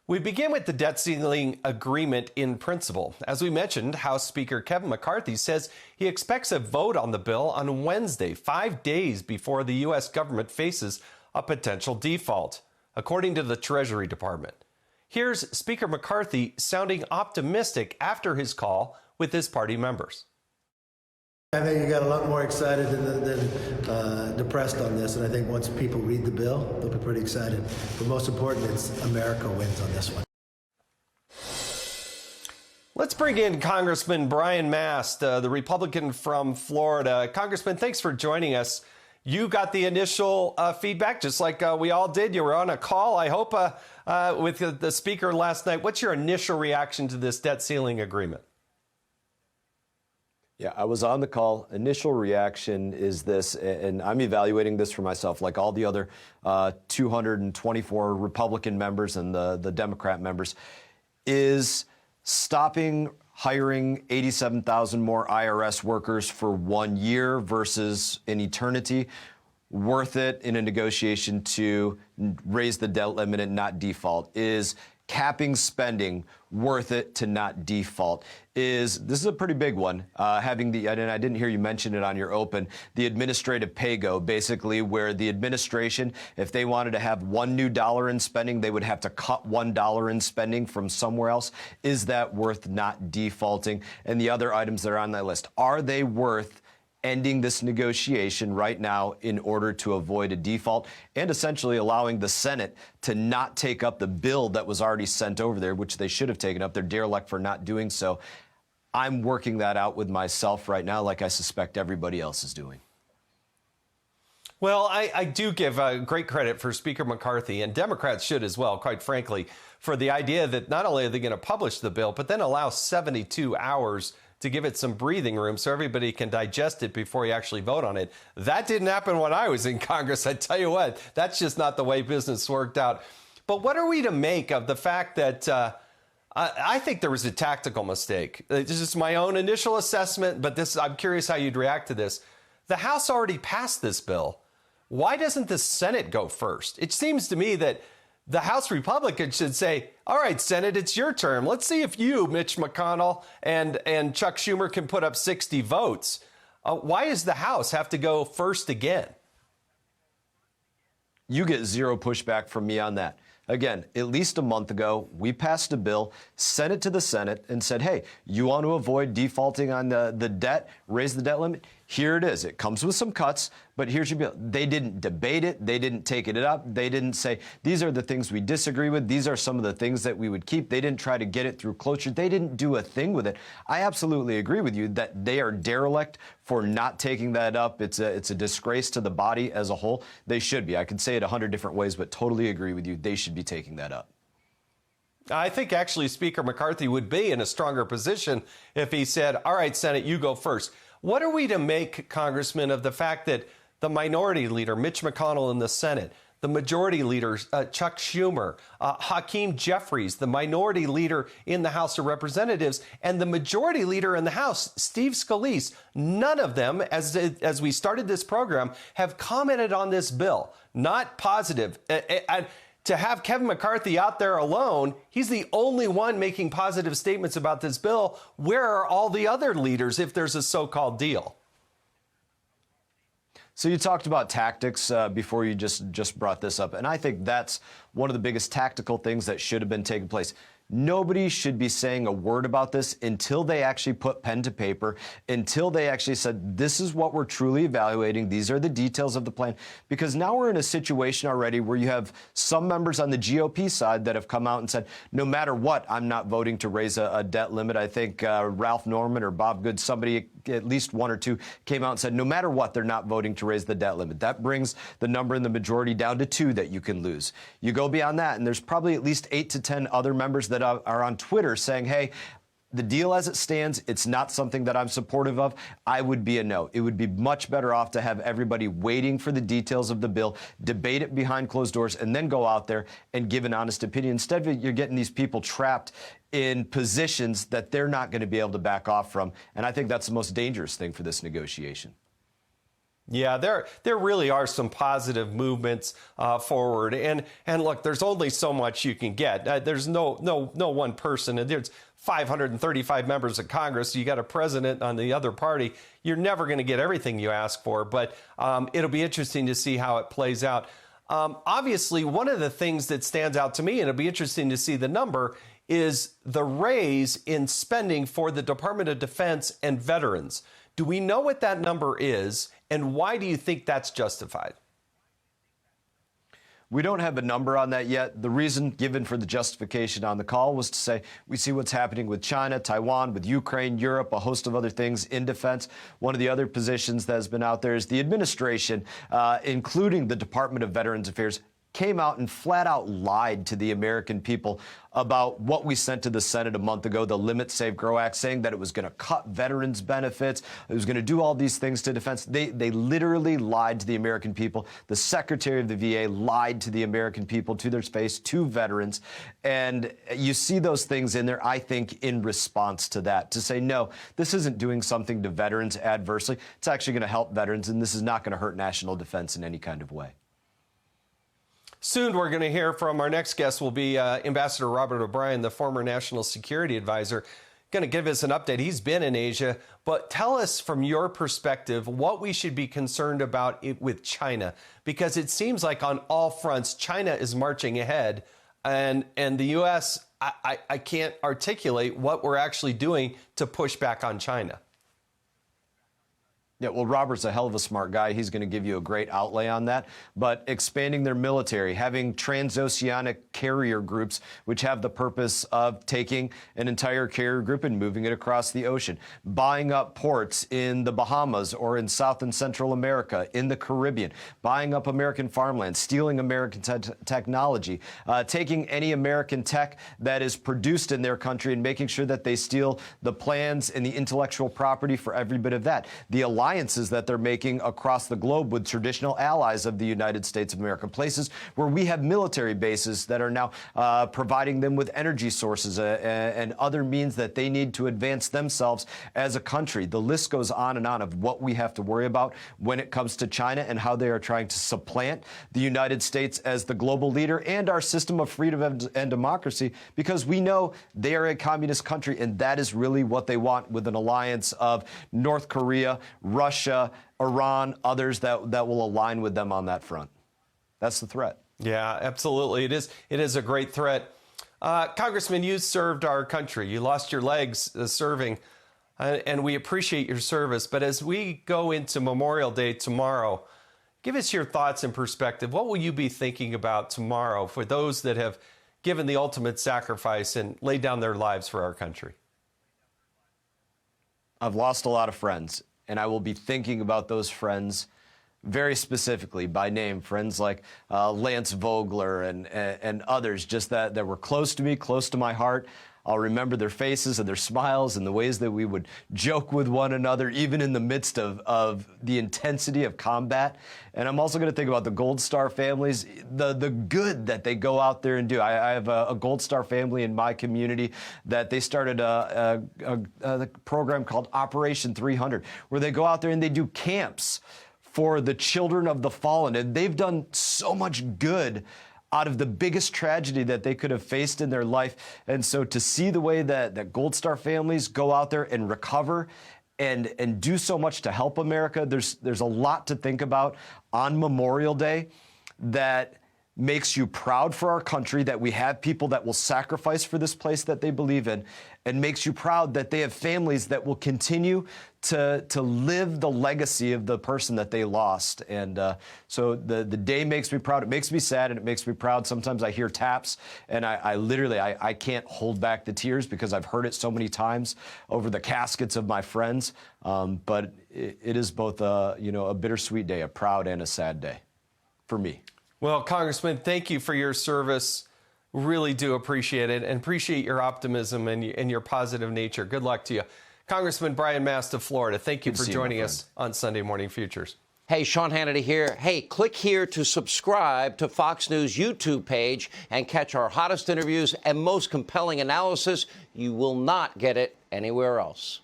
We begin with the debt ceiling agreement in principle. As we mentioned, House Speaker Kevin McCarthy says he expects a vote on the bill on Wednesday, 5 days before the U.S. government faces a potential default, according to the Treasury Department. Here's Speaker McCarthy sounding optimistic after his call with his party members. I think you got a lot more excited than depressed on this, and I think once people read the bill, they'll be pretty excited. But most important, it's America wins on this one. Let's bring in Congressman Brian Mast, the Republican from Florida. Congressman, thanks for joining us. You got the initial feedback, just like we all did. You were on a call, I hope, with the speaker last night. What's your initial reaction to this debt ceiling agreement? Yeah, I was on the call. Initial reaction is this, and I'm evaluating this for myself, like all the other 224 Republican members and the Democrat members, is stopping hiring 87,000 more IRS workers for 1 year versus an eternity worth it in a negotiation to raise the debt limit and not default? Is capping spending worth it to not default? This is a pretty big one, having and I didn't hear you mention it on your open, the administrative pay-go, basically where the administration, if they wanted to have $1 new in spending, they would have to cut $1 in spending from somewhere else. Is that worth not defaulting? And the other items that are on that list, are they worth ending this negotiation right now in order to avoid a default and essentially allowing the Senate to not take up the bill that was already sent over there, which they should have taken up? They're derelict for not doing so. I'm working that out with myself right now, like I suspect everybody else is doing. Well, I do give great credit for Speaker McCarthy, and Democrats should as well, quite frankly, for the idea that not only are they going to publish the bill, but then allow 72 hours to give it some breathing room so everybody can digest it before you actually vote on it. That didn't happen when I was in Congress. I tell you what, that's just not the way business worked out. But what are we to make of the fact that I think there was a tactical mistake? This is my own initial assessment, but I'm curious how you'd react to this. The House already passed this bill. Why doesn't the Senate go first? It seems to me that the House Republicans should say, all right, Senate, it's your turn. Let's see if you, Mitch McConnell, and Chuck Schumer can put up 60 votes. Why does the House have to go first again? You get zero pushback from me on that. Again, at least a month ago, we passed a bill, sent it to the Senate, and said, hey, you want to avoid defaulting on the debt, raise the debt limit? Here it is. It comes with some cuts, but here's your bill. They didn't debate it. They didn't take it up. They didn't say, these are the things we disagree with. These are some of the things that we would keep. They didn't try to get it through cloture. They didn't do a thing with it. I absolutely agree with you that they are derelict for not taking that up. It's a disgrace to the body as a whole. They should be. I could say it 100 different ways, but totally agree with you. They should be taking that up. I think actually Speaker McCarthy would be in a stronger position if he said, all right, Senate, you go first. What are we to make, Congressman, of the fact that the minority leader, Mitch McConnell in the Senate, the majority leader, Chuck Schumer, Hakeem Jeffries, the minority leader in the House of Representatives, and the majority leader in the House, Steve Scalise, none of them, as we started this program, have commented on this bill. Not positive. To have Kevin McCarthy out there alone, he's the only one making positive statements about this bill. Where are all the other leaders if there's a so-called deal? So you talked about tactics before you just brought this up, and I think that's one of the biggest tactical things that should have been taking place. Nobody should be saying a word about this until they actually put pen to paper, until they actually said, this is what we're truly evaluating. These are the details of the plan. Because now we're in a situation already where you have some members on the GOP side that have come out and said, no matter what, I'm not voting to raise a debt limit. I think Ralph Norman or Bob Good, somebody, at least one or two, came out and said, no matter what, they're not voting to raise the debt limit. That brings the number in the majority down to 2 that you can lose. You go beyond that, and there's probably at least 8 to 10 other members that are on Twitter saying, hey, the deal as it stands, it's not something that I'm supportive of. I would be a no. It would be much better off to have everybody waiting for the details of the bill, debate it behind closed doors, and then go out there and give an honest opinion. Instead of you're getting these people trapped in positions that they're not going to be able to back off from. And I think that's the most dangerous thing for this negotiation. Yeah, there really are some positive movements forward, and look, there's only so much you can get. There's no one person, and there's 535 members of Congress. You got a president on the other party. You're never going to get everything you ask for, but it'll be interesting to see how it plays out. Obviously, one of the things that stands out to me, and it'll be interesting to see the number, is the raise in spending for the Department of Defense and veterans. Do we know what that number is, and why do you think that's justified? We don't have a number on that yet. The reason given for the justification on the call was to say we see what's happening with China, Taiwan, with Ukraine, Europe, a host of other things in defense. One of the other positions that has been out there is the administration, including the Department of Veterans Affairs, came out and flat out lied to the American people about what we sent to the Senate a month ago, the Limit, Save, Grow Act, saying that it was going to cut veterans' benefits, it was going to do all these things to defense. They literally lied to the American people. The Secretary of the VA lied to the American people, to their face, to veterans. And you see those things in there, I think, in response to that, to say, no, this isn't doing something to veterans adversely. It's actually going to help veterans, and this is not going to hurt national defense in any kind of way. Soon we're going to hear from our next guest will be Ambassador Robert O'Brien, the former National Security Advisor, going to give us an update. He's been in Asia, but tell us from your perspective what we should be concerned about with China, because it seems like on all fronts, China is marching ahead, and the U.S., I can't articulate what we're actually doing to push back on China. Yeah, well, Robert's a hell of a smart guy. He's going to give you a great outlay on that. But expanding their military, having transoceanic carrier groups, which have the purpose of taking an entire carrier group and moving it across the ocean, buying up ports in the Bahamas or in South and Central America, in the Caribbean, buying up American farmland, stealing American technology, taking any American tech that is produced in their country and making sure that they steal the plans and the intellectual property for every bit of that. The alliances that they're making across the globe with traditional allies of the United States of America, places where we have military bases that are now providing them with energy sources and other means that they need to advance themselves as a country. The list goes on and on of what we have to worry about when it comes to China and how they are trying to supplant the United States as the global leader and our system of freedom and democracy, because we know they are a communist country, and that is really what they want with an alliance of North Korea, Russia, Iran, others that will align with them on that front. That's the threat. Yeah, absolutely. It is a great threat. Congressman, you served our country. You lost your legs serving, and we appreciate your service. But as we go into Memorial Day tomorrow, give us your thoughts and perspective. What will you be thinking about tomorrow for those that have given the ultimate sacrifice and laid down their lives for our country? I've lost a lot of friends, and I will be thinking about those friends very specifically by name, friends like Lance Vogler and others just that were close to me, close to my heart. I'll remember their faces and their smiles and the ways that we would joke with one another, even in the midst of the intensity of combat. And I'm also going to think about the Gold Star families, the good that they go out there and do. I have a Gold Star family in my community that they started a program called Operation 300, where they go out there and they do camps for the children of the fallen. And they've done so much good out of the biggest tragedy that they could have faced in their life. And so to see the way that Gold Star families go out there and recover and do so much to help America, there's a lot to think about on Memorial Day that makes you proud for our country, that we have people that will sacrifice for this place that they believe in, and makes you proud that they have families that will continue to live the legacy of the person that they lost. And so the day makes me proud. It makes me sad and it makes me proud. Sometimes I hear taps and I literally can't hold back the tears because I've heard it so many times over the caskets of my friends. But it is both a bittersweet day, a proud and a sad day for me. Well, Congressman, thank you for your service. Really do appreciate it and appreciate your optimism and your positive nature. Good luck to you. Congressman Brian Mast of Florida, thank you for joining us on Sunday Morning Futures. Hey, Sean Hannity here. Hey, click here to subscribe to Fox News YouTube page and catch our hottest interviews and most compelling analysis. You will not get it anywhere else.